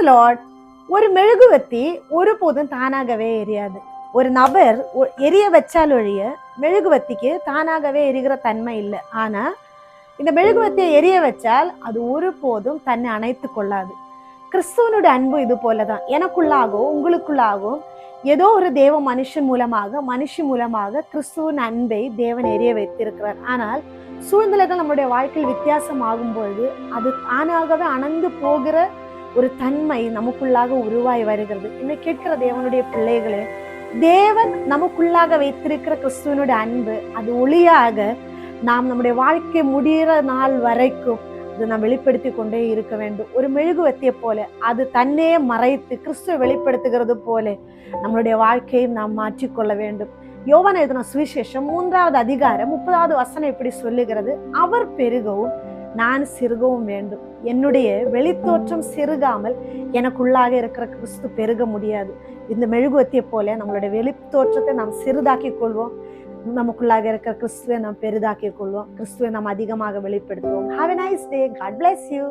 Lord. ஒரு மெழுகுவர்த்தி ஒருபோதும் தானாகவே எரியாது. ஒரு நபர் எரிய வச்சால் ஒழிய மெழுகுவர்த்திக்கு தானாகவே எரிகிற தன்மை இல்லை. ஆனா இந்த மெழுகுவர்த்தியை எரிய வச்சால் அது ஒருபோதும் தன்னை அணைத்து கொள்ளாது. கிறிஸ்துவனுடைய அன்பு இது போலதான். எனக்குள்ளாகவும் உங்களுக்குள்ளாகவும் ஏதோ ஒரு தேவ மனுஷன் மூலமாக மனுஷி மூலமாக கிறிஸ்துவின் அன்பை தேவன் எரிய வைத்திருக்கிறார். ஆனால் சூழ்நிலைகள் நம்முடைய வாழ்க்கையில் வித்தியாசம் ஆகும்போது அது தானாகவே அணைந்து போகிற ஒரு தன்மை நமக்குள்ளாக உருவாய் வருகிறது. இன்னும் கேட்கிற தேவனுடைய பிள்ளைகளே, தேவன் நமக்குள்ளாக வைத்திருக்கிற கிறிஸ்துவனுடைய அன்பு அது ஒளியாக நாம் நம்முடைய வாழ்க்கை முடிகிற நாள் வரைக்கும் அது நாம் வெளிப்படுத்தி கொண்டே இருக்க வேண்டும். ஒரு மெழுகுவர்த்தியை போல அது தன்னையே மறைத்து கிறிஸ்துவை வெளிப்படுத்துகிறது போல நம்மளுடைய வாழ்க்கையை நாம் மாற்றிக்கொள்ள வேண்டும். யோவான் எழுதின சுவிசேஷம் 3வது அதிகாரம் 30வது வசனம் இப்படி சொல்லுகிறது, அவர் பெருகவும் நான் சிறுகவும் வேண்டும். என்னுடைய வெளித்தோற்றம் சிறுகாமல் எனக்குள்ளாக இருக்கிற கிறிஸ்து பெருக முடியாது. இந்த மெழுகுவர்த்தியை போல நம்மளுடைய வெளித்தோற்றத்தை நாம் சிறுதாக்கிக் கொள்வோம். நமக்குள்ளாக இருக்கிற கிறிஸ்துவை நாம் பெரிதாக்கிக் கொள்வோம். கிறிஸ்துவை நாம் அதிகமாக வெளிப்படுத்துவோம். Have a nice day. God bless you.